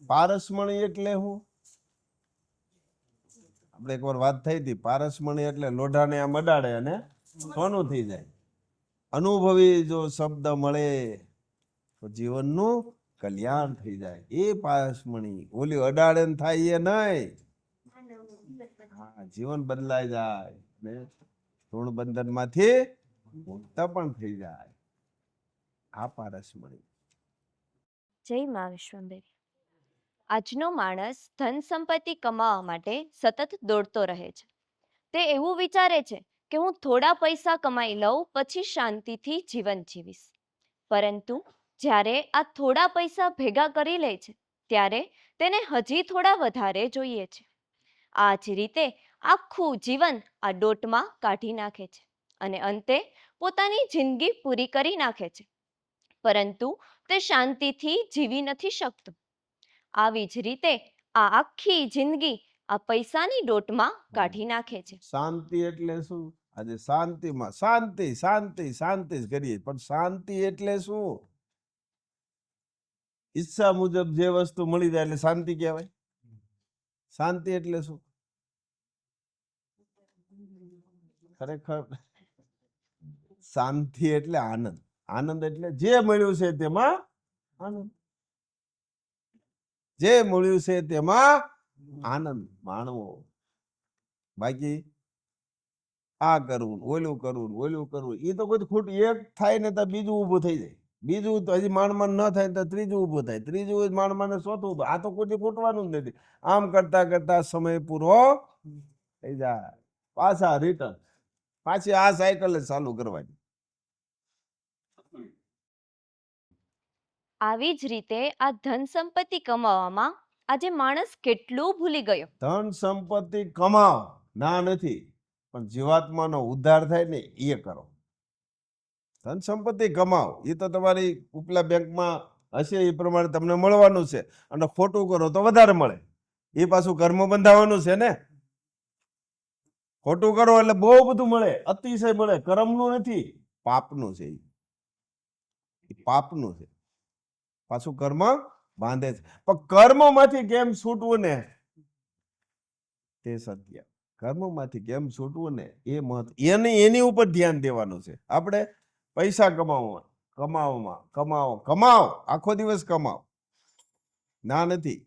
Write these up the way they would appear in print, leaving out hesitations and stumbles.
પારસમણી એટલે શું? આપણે એકવાર વાત થઈ હતી, પારસમણી એટલે લોઢાને આમ અડાડે અને સોનું થઈ જાય. અનુભવી જો શબ્દ મળે તો જીવનનું કલ્યાણ થઈ જાય. એ પારસમણી. ઓલી અડાડે ને થાય એ નહીં. હા, જીવન બદલાઈ જાય ને ઋણ બંધન માંથી મુક્ત પણ થઈ જાય. આ પારસમણી. જય મા વિશ્વંભરી. આજનો માણસ ધન સંપત્તિ કમાવા માટે સતત દોડતો રહે છે. તે એવું વિચારે છે કે હું થોડા પૈસા કમાઈ લઉં પછી શાંતિથી જીવન જીવીશ. પરંતુ જ્યારે આ થોડા પૈસા ભેગા કરી લે છે ત્યારે તેને હજી થોડા વધારે જોઈએ છે. આ જ રીતે આખું જીવન આ દોટમાં કાઢી નાખે છે અને અંતે પોતાની જિંદગી પૂરી કરી નાખે છે. પરંતુ તે શાંતિથી જીવી નથી શકતો. આવી જ રીતે આ આખી જિંદગી આ પૈસાની દોટમાં કાઢી નાખે છે. શાંતિ એટલે શું? આજે શાંતિમાં શાંતિ શાંતિ શાંતિ જ કરીએ, પણ શાંતિ એટલે શું? ઈચ્છા મુજબ જે વસ્તુ મળી જાય એટલે શાંતિ કહેવાય? શાંતિ એટલે શું? ખરેખર શાંતિ એટલે આનંદ. આનંદ એટલે જે મળ્યું છે તેમાં આનંદ. જે મળ્યું છે તેમાં આનંદ માણવો. બાકી આ કરવું, ઓલું કરવું, ઓલું કરવું, એ તો બધું ખોટું. એક થાય ને તો બીજું ઊભું થઈ જાય, બીજું તો હજી માંડ ન થાય તો ત્રીજું ઊભું થાય, ત્રીજું માંડ ચોથું ઊભું. આ તો કોઈ ખૂટવાનું જ નથી. આમ કરતા કરતા સમય પૂરો થઈ જાય. પાછા રિટર્ન, પાછી આ સાયકલ જ ચાલુ કરવાની. આવી જ રીતે આ ધન સંપત્તિ કમાવામાં આજે માણસ કેટલું ભૂલી ગયો. ધન સંપત્તિ કમાવ ના નથી, પણ જીવાત્માનો ઉદ્ધાર થાય ને એ કરો. ધન સંપત્તિ કમાવ એ તો તમારી ઉપલા બેંકમાં હશે એ પ્રમાણે તમને મળવાનું છે, અને ખોટું કરો તો વધારે મળે. એ પાછું કર્મ બંધાવાનું છે ને. ખોટું કરો એટલે બહુ બધું મળે, અતિશય મળે. કર્મનું નથી, પાપનું છે. એ પાપનું છે. પાછું કર્મ બાંધે છે. પણ કર્મમાંથી કેમ છૂટવું ને તે સત્ય. કર્મમાંથી કેમ છૂટવું ને એ મહત્વ. એની ઉપર ધ્યાન દેવાનું છે. આપણે પૈસા કમાવો, આખો દિવસ કમાવો, ના નથી,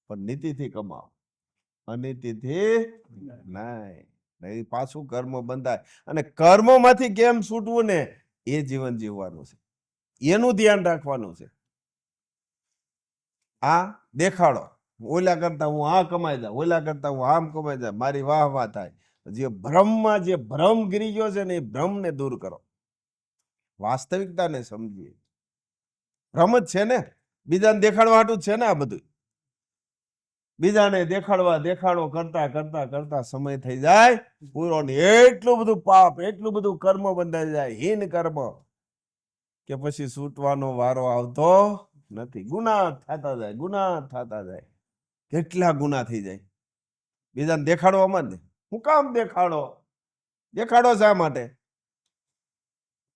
પણ નીતિથી કમાવો. અનીતિથી નહીં. પાછું કર્મ બંધાય. અને કર્મમાંથી કેમ છૂટવું ને એ જીવન જીવવાનું છે. એનું ધ્યાન રાખવાનું છે. આ દેખાડો, ઓલા કરતા હું આ કમાઈ જાય, ઓલા કરતા હું આમ કમાઈ જાય, મારી વાહ વાહ થાય. જે ભ્રમમાં જે ભ્રમ ગીરી ગયો છે ને એ ભ્રમને દૂર કરો. વાસ્તવિકતાને સમજીએ. ભ્રમ જ છે ને, બીજાને દેખાડવા હાટું જ છે ને આ બધું. બીજાને દેખાડો કરતા કરતા કરતા સમય થઈ જાય પૂરો, ને એટલું બધું પાપ, એટલું બધું કર્મ બંધાઈ જાય, હીન કર્મ, કે પછી છૂટવાનો વારો આવતો નથી. ગુના થતા જાય. કેટલા ગુના થઈ જાય બીજાને દેખાડવામાં જ. હું કામ દેખાડો શા માટે?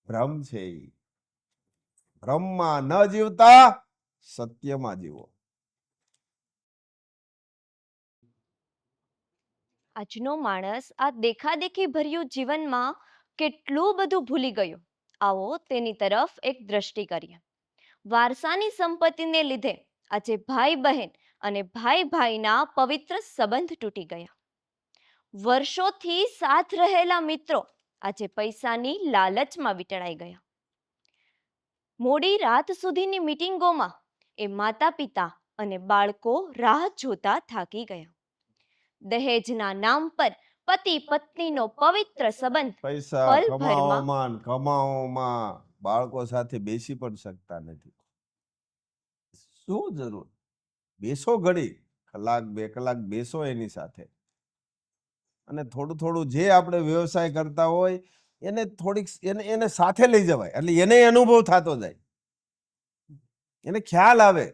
ભ્રમ છે. ભ્રમમાં ન જીવતા સત્યમાં જીવો. આજનો માણસ આ દેખાદેખી ભર્યું જીવનમાં કેટલું બધું ભૂલી ગયો. આવો તેની તરફ એક દ્રષ્ટિ કરીએ. વારસાની સંપત્તિને લીધે આજે ભાઈ બહેન અને ભાઈ ભાઈના પવિત્ર સંબંધ તૂટી ગયા. વર્ષોથી સાથ રહેલા મિત્રો આજે પૈસાની લાલચમાં વીંટળાઈ ગયા. મોડી રાત સુધીની મીટિંગોમાં એ માતા પિતા અને બાળકો રાહ જોતા થાકી ગયા. દહેજના નામ પર પતિ પત્નીનો પવિત્ર સંબંધ પૈસા કમાવામાં બાળકો સાથે બેસી પણ શકતા નથી. શું જરૂર? બેસો ઘડી, કલાક 2 કલાક બેસો એની સાથે, અને થોડું જે આપણે વ્યવસાય કરતા હોય એને થોડીક એને સાથે લઈ જવાય, એટલે એને અનુભવ થતો જાય, એને ખ્યાલ આવે.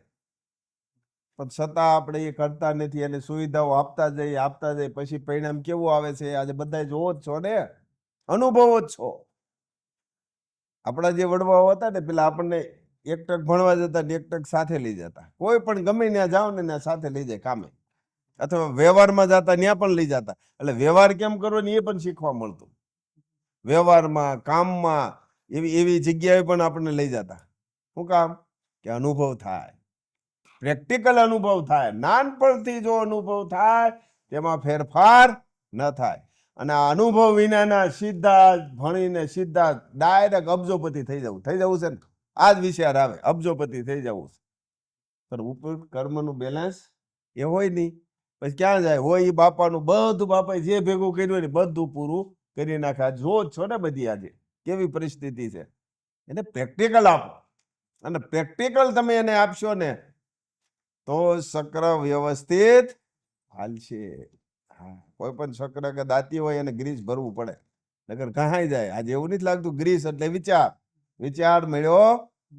પણ છતાં આપણે એ કરતા નથી, અને સુવિધાઓ આપતા જઈએ, પછી પરિણામ કેવું આવે છે આજે બધા જોવો જ છો ને, અનુભવો જ છો. આપણા જે વડવાઓ હતા ને પેલા આપણને એક ટક ભણવા જતા ને એક ટક સાથે લઈ જતા. કોઈ પણ ગમે ત્યાં જાઓ ને ત્યાં સાથે લઈ જાય કામે, અથવા વ્યવહારમાં જતા ત્યાં પણ લઈ જતા. એટલે વ્યવહાર કેમ કરવો ને એ પણ શીખવા મળતું. વ્યવહારમાં, કામમાં એવી એવી જગ્યાએ પણ આપણને લઈ જતા. શું કામ? કે અનુભવ થાય, પ્રેક્ટિકલ અનુભવ થાય. નાનપણથી જો અનુભવ થાય તેમાં ફેરફાર ન થાય. અને આ અનુભવ વિનાના સીધા ભણીને સીધા ડાયરેક્ટ અબજોપતિ થઈ જવું છે ને, આ જ વિચાર આવે, અબજોપતિ થઈ જવું છે. પણ ઉપર કર્મનું બેલેન્સ એ હોય નહીં, પછી ક્યાં જાય? હોય એ બાપાનું બધું, બાપાએ જે ભેગું કર્યું હોય ને બધું પૂરું કરી નાખે. આ જો છો ને બધી આજે કેવી પરિસ્થિતિ છે. એને પ્રેક્ટિકલ આપો, અને પ્રેક્ટિકલ તમે એને આપશો ને તો ચક્ર વ્યવસ્થિત હાલશે. હા, કોઈ પણ ચક્ર કે દાંતી હોય એને ગ્રીસ ભરવું પડે, નકર કહાઈ જાય. આજે એવું નથી લાગતું ગ્રીસ એટલે વિચાર મળ્યો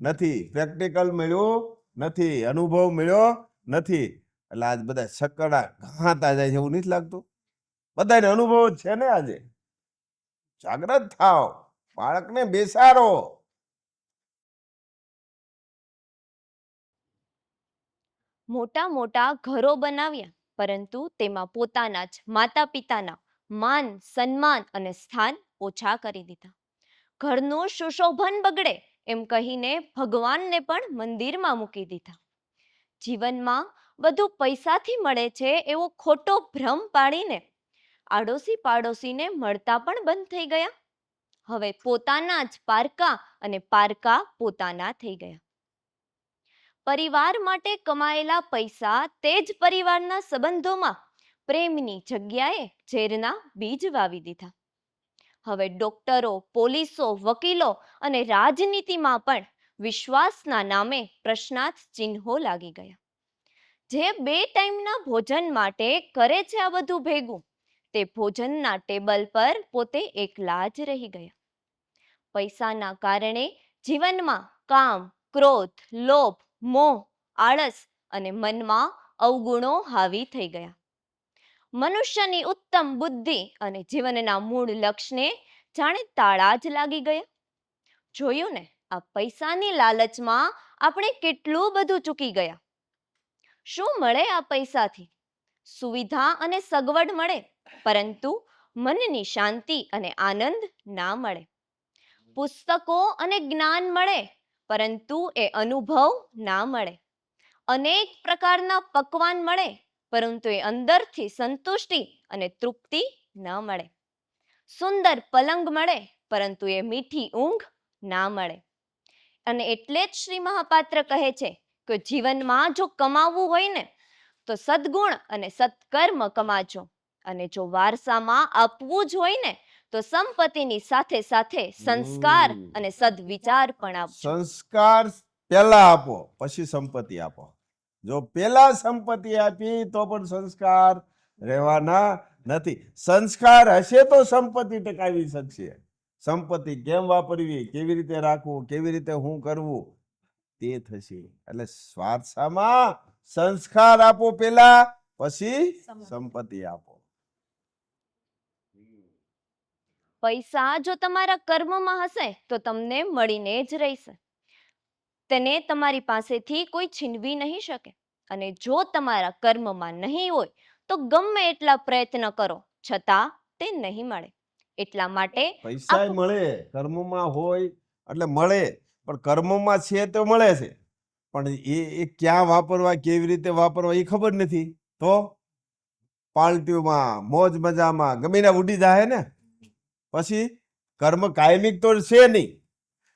નથી, પ્રેક્ટિકલ મળ્યું નથી, અનુભવ મળ્યો નથી. એટલે આજ બધા ચક્કડા ઘાતા જાય છે, એવું નથી લાગતું? બધાને અનુભવ જ છે ને. આજે જાગ્રત થાવ, બાળકને બેસાડો. મોટા મોટા ઘરો બનાવ્યા, પરંતુ તેમાં પોતાના જ માતા પિતાના માન, સન્માન અને સ્થાન ઓછા કરી દીધા. ઘરનું સુશોભન બગડે એમ કહીને ભગવાનને પણ મંદિરમાં મૂકી દીધા. જીવનમાં બધું પૈસાથી મળે છે એવો ખોટો ભ્રમ પાડીને આડોશી પાડોશીને મળતા પણ બંધ થઈ ગયા. હવે પોતાના જ પારકા અને પારકા પોતાના થઈ ગયા. પરિવાર માટે કમાયેલા પૈસા તે જ પરિવારના સંબંધોમાં પ્રેમની જગ્યાએ ઝેરના બીજ વાવી દીધા. હવે ડોક્ટરો, પોલીસો, વકીલો અને રાજનીતિમાં પણ વિશ્વાસના નામે પ્રશ્નાર્થ ચિહ્નો લાગી ગયા. જે 2 ટાઈમના ભોજન માટે કરે છે આ બધું ભેગું, તે ભોજનના ટેબલ પર પોતે એકલા જ રહી ગયા. પૈસાના કારણે જીવનમાં કામ, ક્રોધ, લોભ, મોહ, આળસ અને મનમાં અવગુણો હાવી થઈ ગયા. મનુષ્યની ઉત્તમ બુદ્ધિ અને જીવનના મૂળ લક્ષ્યને જાણે તાળા જ લાગી ગયા. જોયું ને, આ પૈસાની લાલચમાં આપણે કેટલું બધું ચૂકી ગયા. શું મળે આ પૈસાથી? સુવિધા અને સગવડ મળે, પરંતુ મનની શાંતિ અને આનંદ ના મળે. પુસ્તકો અને જ્ઞાન મળે, પરંતુ એ અનુભવ ના મળે. અનેક પ્રકારના પકવાન મળે, પરંતુ એ અંદરથી સંતુષ્ટિ અને તૃપ્તિ ન મળે. સુંદર પલંગ મળે, પરંતુ એ મીઠી ઊંઘ ના મળે. અને એટલે જ શ્રી મહાપાત્ર કહે છે કે જીવનમાં જો કમાવવું હોય ને તો સદગુણ અને સત્કર્મ કમાજો, અને જો વારસામાં આપવું જ હોય ને તો સંપત્તિની સાથે સાથે સંસ્કાર અને સદવિચાર પણ આપજો. સંસ્કાર પહેલા આપો, પછી સંપત્તિ આપો. જો પહેલા સંપત્તિ આપી તો પણ સંસ્કાર રહેવાના નથી. સંસ્કાર હશે તો સંપત્તિ ટકાવી શકશે. સંપત્તિ કેમ વાપરવી, કેવી રીતે રાખવું, કેવી રીતે શું કરવું, તે થશે. એટલે વારસામાં સંસ્કાર આપો પહેલા, પછી સંપત્તિ આપો. પૈસા જો તમારા કર્મમાં હશે તો તમને મળીને જ રહેશે. તેને તમારી પાસેથી કોઈ છીનવી નહીં શકે. અને જો તમારા કર્મમાં નહીં હોય તો ગમે એટલા પ્રયત્ન કરો છતાં તે નહીં મળે. એટલા માટે પૈસા મળે, કર્મમાં હોય એટલે મળે, પણ કર્મમાં છે તો મળે છે, પણ એ ક્યાં વાપરવા, કેવી રીતે વાપરવા એ ખબર નથી. તો પાર્ટીઓમાં, મોજ મજામાં ગમે ના ઉડી જાય ને. પછી કર્મ કાયમિક તો છે નહીં.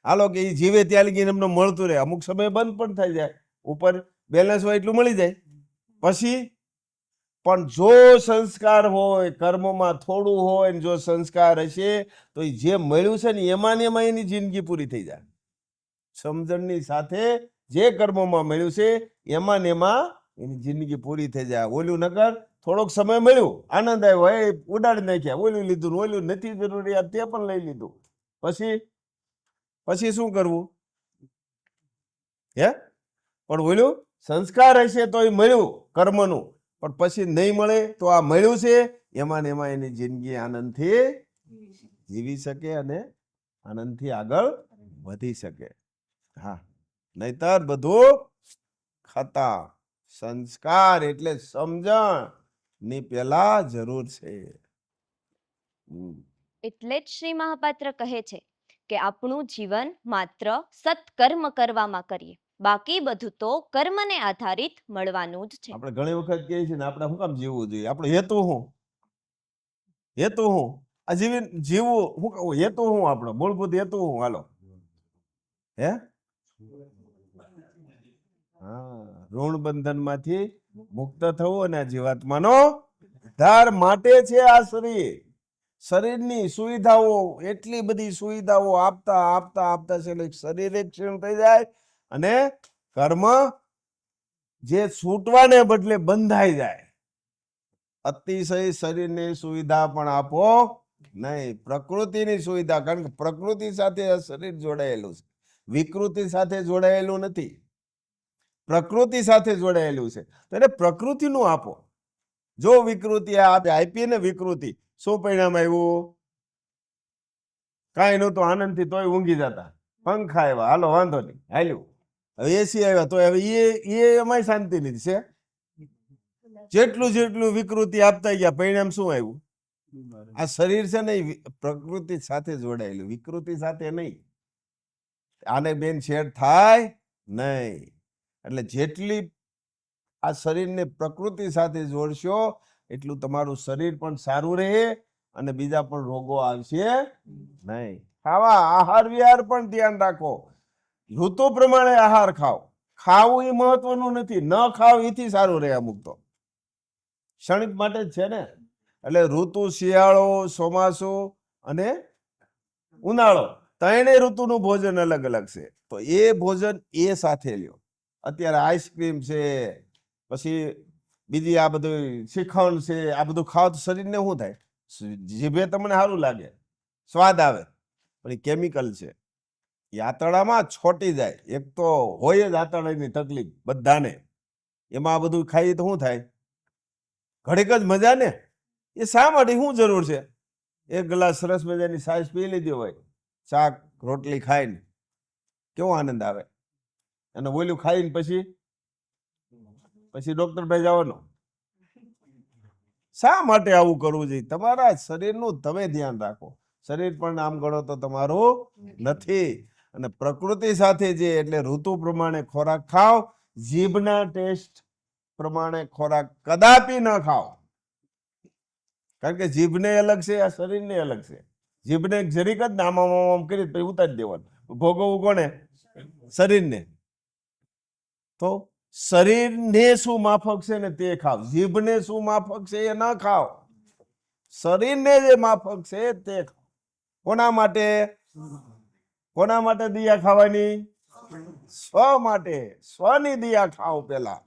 હાલો કે એ જીવે ત્યાં લગી એમને મળતું રહે, અમુક સમય બંધ પણ થઈ જાય. ઉપર બેલેન્સ હોય એટલું મળી જાય. પછી પણ જો સંસ્કાર હોય, કર્મમાં થોડું હોય ને જો સંસ્કાર હશે તો એ જે મળ્યું છે ને એમાં એની જિંદગી પૂરી થઈ જાય. સમજણની સાથે જે કર્મમાં મળ્યું છે એમાં ને એમાં એની જિંદગી પૂરી થઈ જાય. ઓલું નગર થોડોક સમય મળ્યું, આનંદ આવ્યો, એ ઉડાડી નાખ્યા, ઓલું લીધું, ઓલું નથી જરૂરિયાત તે પણ લઈ લીધું. પછી શું કરવું? હે? પણ ઓલું સંસ્કાર હશે તો એ મળ્યું કર્મનું, પણ પછી નહીં મળે તો આ મળ્યું છે એમાં ને એમાં એની જિંદગી આનંદથી જીવી શકે અને આનંદથી આગળ વધી શકે. હા, નહીતર બધું ખતમ. સંસ્કાર એટલે સમજણ ની પેલા જરૂર છે. એટલે જ શ્રી મહાપાત્ર કહે છે કે આપણું જીવન માત્ર સત્કર્મ કરવામાં કરીએ, બાકી બધું તો કર્મને આધારિત મળવાનું જ છે. આપણે ઘણી વખત કહીએ છીએ ને આપણે શું કામ જીવવું જોઈએ? આપણો હેતુ શું? હેતુ શું? આ જીવવું શું હેતુ શું? આપણો મૂળભૂત હેતુ શું? હાલો, હે ઋણ બંધન માંથી મુક્ત થવું અને જીવાત્માનો ઉદ્ધાર માટે છે આ શરીર. શરીરની સુવિધાઓ, એટલી બધી સુવિધાઓ આપતા આપતા આપતા છે શરીર એક ક્ષીણ થઈ જાય અને કર્મ જે છૂટવાને બદલે બંધાઈ જાય. અતિશય શરીરની સુવિધા પણ આપો નહીં, પ્રકૃતિની સુવિધા, કારણ કે પ્રકૃતિ સાથે શરીર જોડાયેલું છે, વિકૃતિ સાથે જોડાયેલું નથી, પ્રકૃતિ સાથે જોડાયેલું છે. તો એને પ્રકૃતિનું આપો. જો વિકૃતિ આપી ને વિકૃતિ, શું પરિણામ આવ્યું? કાંઈ નહોતું, આનંદથી તોય ઊંઘી જતા. પંખા આવ્યા, હાલો વાંધો નહીં, હાલ્યું. હવે એસી આવ્યા તો હવે એમાંય શાંતિ નથી છે. જેટલું જેટલું વિકૃતિ આપતા ગયા, પરિણામ શું આવ્યું? આ શરીર છે ને પ્રકૃતિ સાથે જોડાયેલું, વિકૃતિ સાથે નહીં. આને બેન છેડ થાય નહીં. એટલે જેટલી આ શરીરને પ્રકૃતિ સાથે જોડશો એટલું તમારું શરીર પણ સારું રહે અને બીજા પણ રોગો આવશે નહીં. ખાવા આહાર વિહાર પણ ધ્યાન રાખો. ઋતુ પ્રમાણે આહાર ખાઓ. ખાવું એ મહત્વનું નથી, ન ખાવ એથી સારું રહે. અમુક તો ક્ષણિક માટે જ છે ને. એટલે ઋતુ, શિયાળો, ચોમાસું અને ઉનાળો, ત્રણેય ઋતુનું ભોજન અલગ અલગ છે. તો એ ભોજન એ સાથે લ્યો. અત્યારે આઈસ્ક્રીમ છે, પછી બીજી આ બધું શ્રીખંડ છે, આ બધું ખાવ તો શરીરને શું થાય? જીભે તમને સારું લાગે, સ્વાદ આવે, પણ એ કેમિકલ છે. એ આંતરડામાં છોટી જાય. એક તો હોય જ આંતરડાની તકલીફ બધાને, એમાં આ બધું ખાઈએ તો શું થાય? ઘડીક જ મજા ને. એ શા માટે? શું જરૂર છે? એક ગ્લાસ સરસ મજાની છાશ પી લીધી હોય, શાક રોટલી ખાઈને કેવો આનંદ આવે. અને ઓલું ખાઈને પછી ડોક્ટર ભાઈ જવાનું. શા માટે આવું કરવું જોઈએ? તમારા શરીરનું તમે ધ્યાન રાખો. શરીર પણ આમ ગણો તો તમારું નથી. અને પ્રકૃતિ સાથે જે, એટલે ઋતુ પ્રમાણે ખોરાક ખાઓ. જીભના ટેસ્ટ પ્રમાણે ખોરાક કદાપી ન ખાઓ, કારણ કે જીભને અલગ છે, આ શરીરને અલગ છે. જીભને જરીક જ આમ કરી પછી ઉતારી દેવાનું. ભોગવવું કોને? શરીરને. તો શરીરને શું માફક છે ને તે ખાવ, જીભને શું માફક છે એ ન ખાવ. શરીરને જે માફક છે તે ખાવ. કોના માટે? કોના માટે દિયા ખાવાની? સ્વ માટે. સ્વની દિયા ખાઓ પેલા.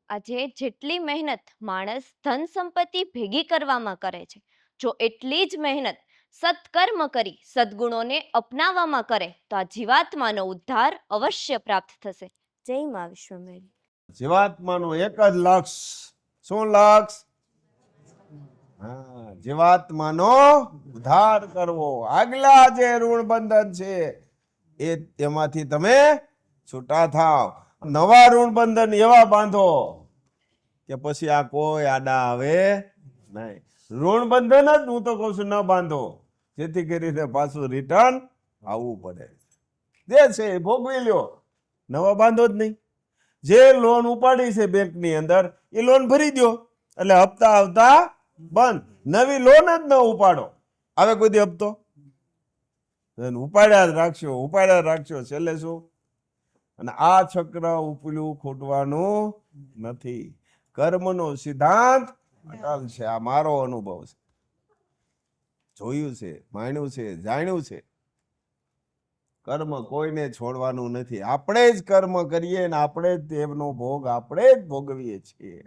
આજે જેટલી મહેનત માણસ ધન સંપત્તિ ભેગી કરવામાં કરે છે, જો એટલી જ મહેનત સત્કર્મ કરી સદગુણોને અપનાવવામાં કરે તો આ જીવાત્માનો ઉદ્ધાર અવશ્ય પ્રાપ્ત થશે. જય મા વિશ્વમેરી. જીવાત્માનું એક જ લક્ષ. શું લક્ષ? જીવાત્માનો ઉદ્ધાર કરવો. આગલા જે ઋણ બંધન છે એ તેમાંથી તમે છૂટા થાવ. નવા ઋણ બંધન એવા બાંધો કે પછી આ કોઈ આડા આવે નહીં. ઋણ બંધન જ હું તો કહું છું ન બાંધો, જેથી કરીને પાછું રિટર્ન આવવું પડે. જે છે એ ભોગવી લ્યો, નવા બાંધો જ નહીં. જે લોન ઉપાડી છે બેંકની અંદર એ લોન ભરી દો, એટલે હપ્તા આવતા બંધ. નવી લોન જ ન ઉપાડો. આવે કોઈ દી હપ્તો? ઉપાડ્યા જ રાખશો. છેલ્લે શું? અને આ ચક્ર ઉપલું ખૂટવાનું નથી. કર્મનો સિદ્ધાંત અટલ છે. આ મારો અનુભવ છે. જોયું છે, માન્યું છે, જાણ્યું છે. કર્મ કોઈને છોડવાનું નથી. આપણે જ કર્મ કરીએ ને આપણે જ તેમનો ભોગ આપણે જ ભોગવીએ છીએ.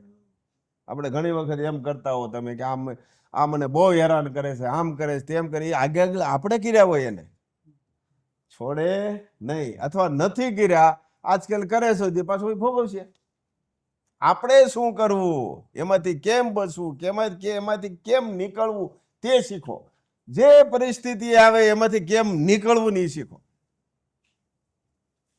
આપણે ઘણી વખત એમ કરતા હો તમે કે આ મને બહુ હેરાન કરે છે, આમ કરે છે, તેમ કરે. આગળ આપણે કર્યા હોય એને છોડે નહીં, અથવા નથી કર્યા આજકાલ કરે છે પાછું ભોગવશે. આપણે શું કરવું, એમાંથી કેમ બચવું, એમાંથી કેમ નીકળવું તે શીખો. જે પરિસ્થિતિ આવે એમાંથી કેમ નીકળવું નહીં શીખો.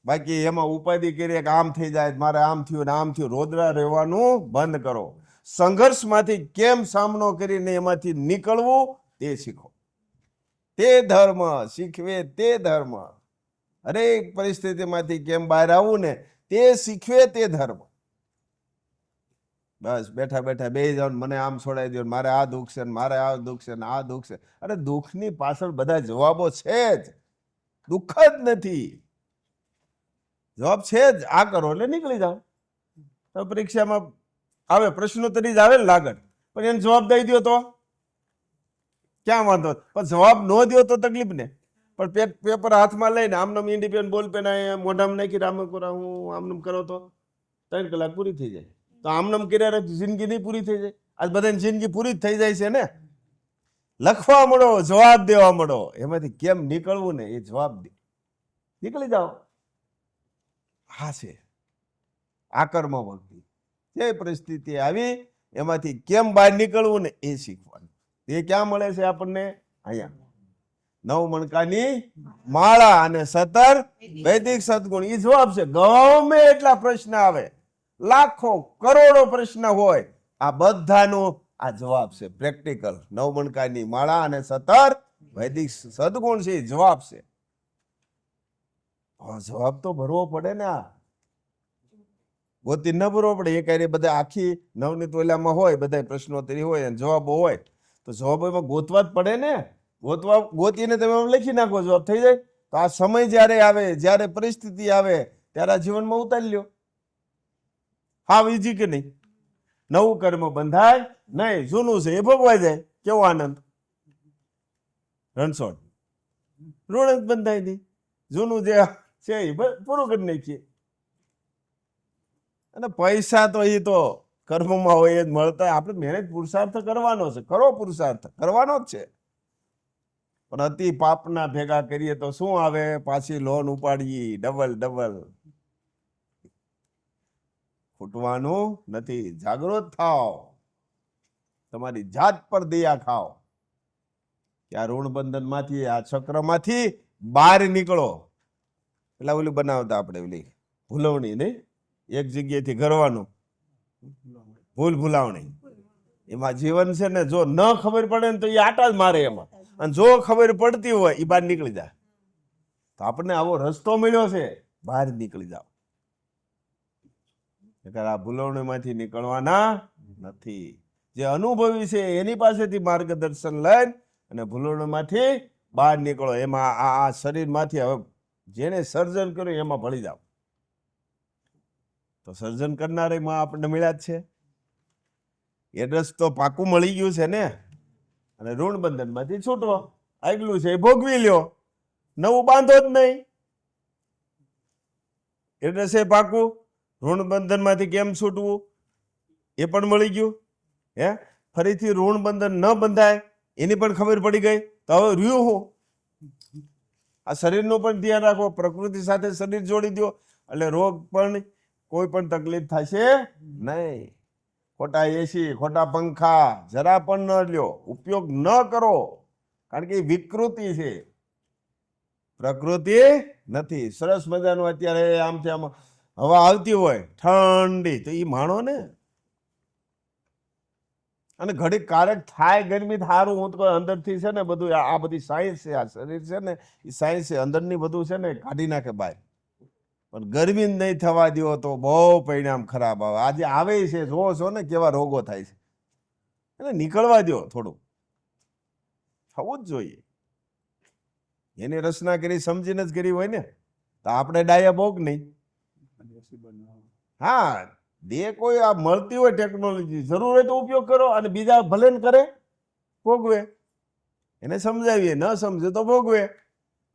બાકી એમાં ઉપાધિ કરીએ કે આમ થઈ જાય, મારે આમ થયું ને આમ થયું. રોદરા રહેવાનું બંધ કરો. સંઘર્ષમાંથી કેમ સામનો કરીને એમાંથી નીકળવું તે શીખો. તે ધર્મ શીખવે તે ધર્મ. હરેક પરિસ્થિતિમાંથી કેમ બહાર આવવું ને તે શીખવે તે ધર્મ. બસ બેઠા બેઠા બે જાવ, મને આમ છોડાઈ દો, મારે આ દુઃખ છે, મારે આ દુઃખ છે, આ દુઃખ છે. અરે દુઃખની પાછળ બધા જવાબો છે જ, દુઃખ જ નથી. જવાબ છે જ, આ કરો એટલે નીકળી જાઓ. તો પરીક્ષામાં આવે પ્રશ્નોત્તરી જ આવે ને લાગત, પણ એને જવાબ દઈ દો તો ક્યાં વાંધો. પણ જવાબ ન દો તો તકલીફ ને. પણ પેપર હાથમાં લઈને આમનામ ઇન્ડિપેન્ડન્ટ બોલ પેન મોઢામાં નાખી રામ કરો, હું આમનામ કરો તો 3 કલાક પૂરી થઈ જાય. તો આમનામ કર્યા જિંદગી નહીં પૂરી થઈ જાય? આજ બધાની જિંદગી પૂરી જ થઈ જાય છે ને. લખવા મળો, જવાબ દેવા મળો. એમાંથી કેમ નીકળવું ને એ જવાબ દે, નીકળી જાઓ. હા છે આકર્મ ભક્તિ. જે પરિસ્થિતિ આવી એમાંથી કેમ બહાર નીકળવું ને એ શીખવાનું. એ ક્યાં મળે છે આપણને? અહીંયા 9 મણકાની માળા અને 17 વૈદિક સદગુણ. એ જવાબ છે. ગમે એટલા પ્રશ્ન આવે, લાખો કરોડો પ્રશ્ન હોય, આ બધાનો આ જવાબ છે. પ્રેક્ટિકલ 9 મણકાની માળા અને 17 વૈદિક સદગુણ છે, એ જવાબ છે. જવાબ તો ભરવો પડે ને. આ ગોતી ન ભરવો પડે. એ કઈ બધા આખી નવનીત ઓલામાં હોય, બધા પ્રશ્નોત્તરી હોય અને જવાબો હોય, તો જવાબો એમાં ગોતવા જ પડે ને. ગોતીને તમે લખી નાખો, જવાબ થઈ જાય. તો આ સમય જ્યારે આવે, જ્યારે પરિસ્થિતિ આવે, ત્યારે આ જીવનમાં ઉતારી લ્યો. હા ઈજી કે નહીં? નવું કર્મ બંધાય નહીં, જૂનું છે એ ભોગવાઈ જાય. કેવો આનંદ! રણછોડ ઋણ જ બંધાય નહીં, જૂનું જે છે એ પૂરું કરી નાખીએ. અને પૈસા તો એ તો કર્મમાં હોય એ જ મળતા. આપણે મહેનત પુરુષાર્થ કરવાનો છે, કરો પુરુષાર્થ કરવાનો જ છે. પણ અતિ પાપના ભેગા કરીએ તો શું આવે? પાછી લોન ઉપાડીએ ડબલ. ખૂટવાનું નથી. જાગૃત થાવ, તમારી જાત પર દયા ખાઓ કે આ ઋણ બંધન માંથી, આ ચક્ર માંથી બહાર નીકળો. પેલા ઓલું બનાવતા આપણે ઓલી ભૂલવણી નહીં, એક જગ્યાએથી ઘરવાનું ભૂલાવણી. એમાં જીવન છે ને, જો ન ખબર પડે ને તો એ આટા જ મારે એમાં, અને જો ખબર પડતી હોય એ બહાર નીકળી જાય. તો આપણને આવો રસ્તો મળ્યો છે, બહાર નીકળી જાઓ. આ ભૂલવણીમાંથી નીકળવાના નથી. જે અનુભવી છે એની પાસેથી માર્ગદર્શન લઈને અને ભૂલવણીમાંથી બહાર નીકળો. એમાં આ શરીરમાંથી હવે જેને સર્જન કર્યું એમાં ભળી જાઓ. તો સર્જન કરનારે માં આપણને મળ્યા જ છે. એડ્રેસ તો પાકું મળી ગયું છે ને. અને ઋણ બંધનમાંથી છૂટવો આગલું છે એ ભોગવી લ્યો, નવું બાંધો જ નહીં. એડ્રેસ એ પાકું, ઋણ બંધનમાંથી કેમ છૂટવું એ પણ મળી ગયું. હે ફરીથી ઋણ બંધન ન બંધાય એની પણ ખબર પડી ગઈ. તો હવે રહ્યું હું? આ શરીરનું પણ ધ્યાન રાખો, પ્રકૃતિ સાથે શરીર જોડી દો, એટલે રોગ પણ કોઈ પણ તકલીફ થશે નહીં. ખોટા એસી, ખોટા પંખા જરા પણ ન લ્યો, ઉપયોગ ન કરો, કારણ કે એ વિકૃતિ છે, પ્રકૃતિ નથી. સરસ મજાનું અત્યારે આમથી આમ હવા આવતી હોય ઠંડી, તો એ માણો ને. અને ઘડી કારક થાય ગરમી સારું. હું તો અંદરથી છે ને બધું આ બધી સાયન્સ છે, આ શરીર છે ને એ સાયન્સ છે, અંદરની બધું છે ને કાઢી નાખે બહાર. પણ ગરમી નહીં થવા દો તો બહુ પરિણામ ખરાબ આવે. આજે આવે છે, જોવો છો ને કેવા રોગો થાય છે. એને નીકળવા દો થોડું, થવું જ જોઈએ. એની રચના કરી સમજીને જ કરી હોય ને. તો આપણે ડાયા બોક નહીં. હા, દે કોઈ આ મળતી હોય ટેકનોલોજી, જરૂર હોય તો ઉપયોગ કરો, અને બીજા ભલે ને કરે ભોગવે. એને સમજાવીએ, ન સમજે તો ભોગવે.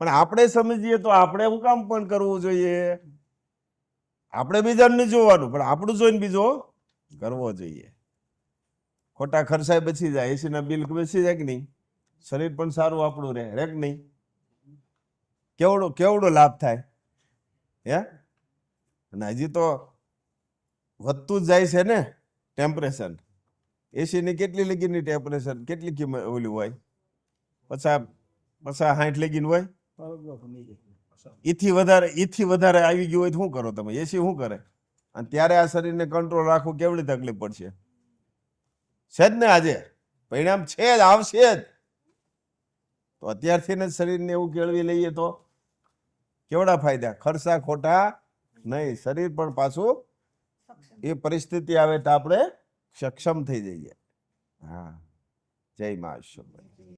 પણ આપણે સમજીએ તો આપણે શું કામ પણ કરવું જોઈએ? આપણે બીજાને જોવાનું, પણ આપણું જોઈને બીજો કરવો જોઈએ. ખોટા ખર્ચાય બચી જાય, એસી ના બિલ બચી જાય કે નહીં? શરીર પણ સારું આપણું રહે કે નહીં? કેવડો લાભ થાય હે. અને હજી તો વધતું જ જાય છે ને ટેમ્પરેચર. એસી ની કેટલી લગીની ટેમ્પરેચર કેટલી કિંમત ઓલી હોય? 50-60 લગીન હોય. ઈથી વધારે આવી ગયું હોય તો શું કરો તમે? એસી શું કરે? અને ત્યારે આ શરીરને કંટ્રોલ રાખવું કેવડી તકલીફ પડશે? છે જ ને આજે પરિણામ છે જ, આવશે જ. તો અત્યારથી જ શરીરને એવું કેળવી લઈએ તો કેવડા ફાયદા, ખર્ચા ખોટા નહીં. શરીર પણ પાછું એ પરિસ્થિતિ આવે તો આપણે સક્ષમ થઈ જઈએ. હા, જય મા વિશ્વભાઈ.